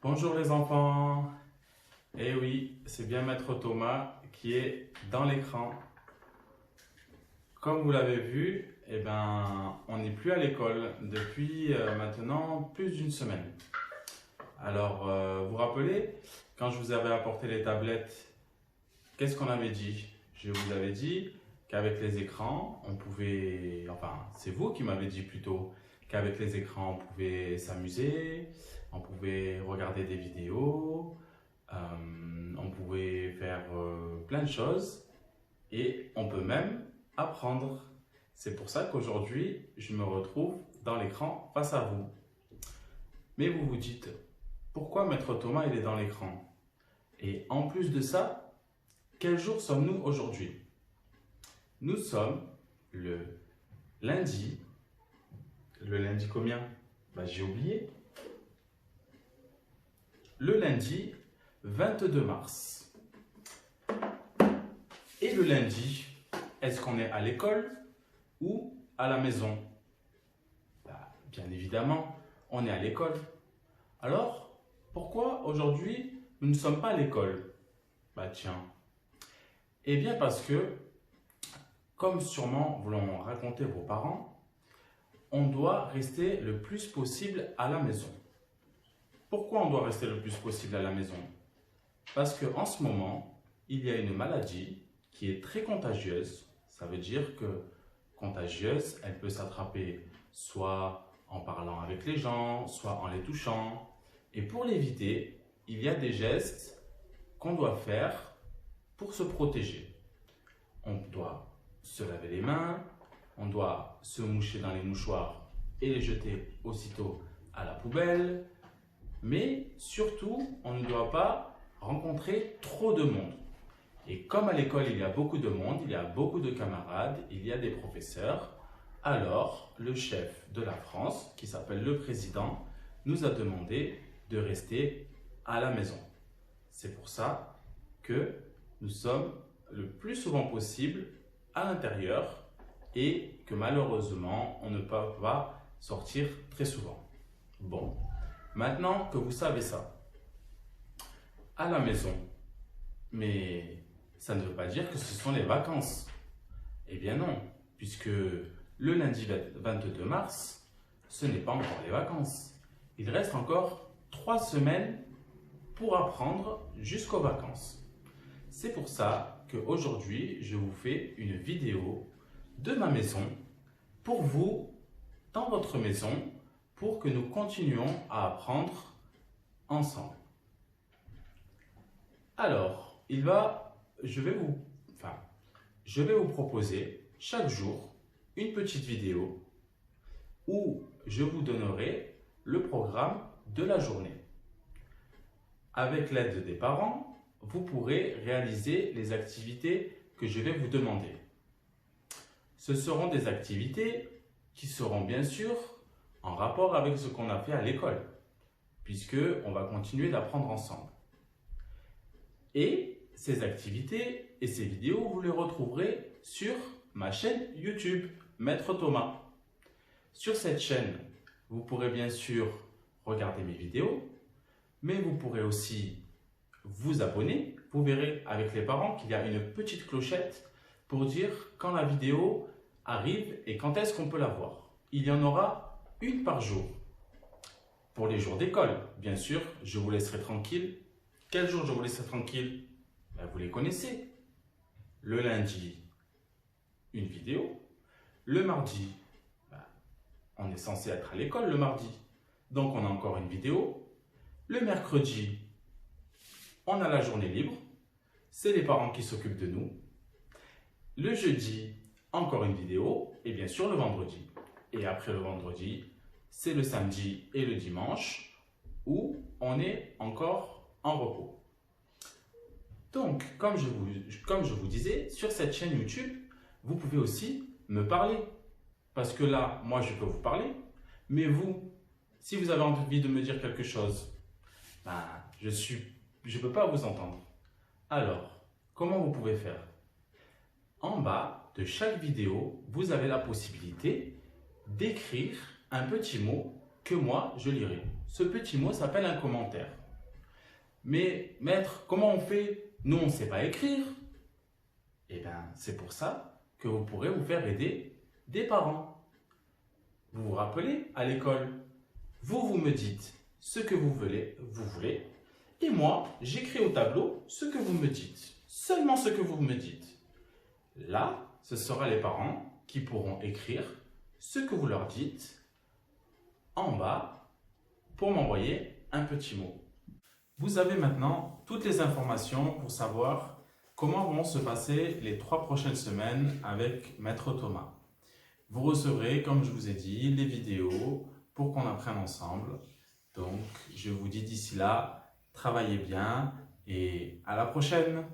Bonjour les enfants. Eh oui, c'est bien Maître Thomas qui est dans l'écran. Comme vous l'avez vu, on n'est plus à l'école depuis maintenant plus d'une semaine. Alors, vous vous rappelez, quand je vous avais apporté les tablettes, qu'est-ce qu'on avait dit? Je vous avais dit qu'avec les écrans, on pouvait, enfin, c'est vous qui m'avez dit plutôt, qu'avec les écrans, on pouvait s'amuser, on pouvait regarder des vidéos, on pouvait faire plein de choses et on peut même apprendre. C'est pour ça qu'aujourd'hui, je me retrouve dans l'écran face à vous. Mais vous vous dites, pourquoi Maître Thomas il est dans l'écran? Et en plus de ça, quel jour sommes-nous aujourd'hui? Nous sommes le lundi. Le lundi combien? J'ai oublié. Le lundi 22 mars. Et le lundi, est-ce qu'on est à l'école ou à la maison? Bien évidemment, on est à l'école. Alors, pourquoi aujourd'hui nous ne sommes pas à l'école? Tiens. Eh bien parce que, comme sûrement vous l'ont raconté vos parents, on doit rester le plus possible à la maison. Pourquoi on doit rester le plus possible à la maison? Parce qu'en ce moment, il y a une maladie qui est très contagieuse. Ça veut dire que contagieuse, elle peut s'attraper soit en parlant avec les gens, soit en les touchant. Et pour l'éviter, il y a des gestes qu'on doit faire pour se protéger. On doit se laver les mains, on doit se moucher dans les mouchoirs et les jeter aussitôt à la poubelle. Mais surtout, on ne doit pas rencontrer trop de monde. Et comme à l'école, il y a beaucoup de monde, il y a beaucoup de camarades, il y a des professeurs, alors le chef de la France, qui s'appelle le président, nous a demandé de rester à la maison. C'est pour ça que nous sommes le plus souvent possible à l'intérieur et que malheureusement, on ne peut pas sortir très souvent. Bon, maintenant que vous savez ça, à la maison, mais ça ne veut pas dire que ce sont les vacances. Eh bien non, puisque le lundi 22 mars, ce n'est pas encore les vacances. Il reste encore 3 semaines pour apprendre jusqu'aux vacances. C'est pour ça qu'aujourd'hui, je vous fais une vidéo de ma maison pour vous, dans votre maison, pour que nous continuions à apprendre ensemble. Alors, je vais vous proposer chaque jour une petite vidéo où je vous donnerai le programme de la journée. Avec l'aide des parents, vous pourrez réaliser les activités que je vais vous demander. Ce seront des activités qui seront bien sûr en rapport avec ce qu'on a fait à l'école, puisque on va continuer d'apprendre ensemble. Et ces activités et ces vidéos, vous les retrouverez sur ma chaîne YouTube, Maître Thomas. Sur cette chaîne, vous pourrez bien sûr regarder mes vidéos, mais vous pourrez aussi vous abonner. Vous verrez avec les parents qu'il y a une petite clochette pour dire quand la vidéo arrive et quand est-ce qu'on peut la voir. Il y en aura une par jour. Pour les jours d'école, bien sûr, je vous laisserai tranquille. Quel jour je vous laisserai tranquille? Vous les connaissez. Le lundi, une vidéo. Le mardi, on est censé être à l'école le mardi. Donc, on a encore une vidéo. Le mercredi, on a la journée libre. C'est les parents qui s'occupent de nous. Le jeudi, encore une vidéo. Et bien sûr, le vendredi. Et après le vendredi, c'est le samedi et le dimanche où on est encore en repos. Donc, comme je vous disais, sur cette chaîne YouTube, vous pouvez aussi me parler. Parce que là, moi, je peux vous parler. Mais vous, si vous avez envie de me dire quelque chose, je ne peux pas vous entendre. Alors, comment vous pouvez faire? En bas de chaque vidéo, vous avez la possibilité d'écrire un petit mot que moi, je lirai. Ce petit mot s'appelle un commentaire. Mais maître, comment on fait? Nous, on ne sait pas écrire. Eh bien, c'est pour ça que vous pourrez vous faire aider des parents. Vous vous rappelez, à l'école, vous me dites ce que vous voulez, et moi, j'écris au tableau ce que vous me dites. Seulement ce que vous me dites. Là, ce sera les parents qui pourront écrire ce que vous leur dites en bas pour m'envoyer un petit mot. Vous avez maintenant toutes les informations pour savoir comment vont se passer les 3 prochaines semaines avec Maître Thomas. Vous recevrez, comme je vous ai dit, les vidéos pour qu'on apprenne ensemble. Donc, je vous dis d'ici là, travaillez bien et à la prochaine!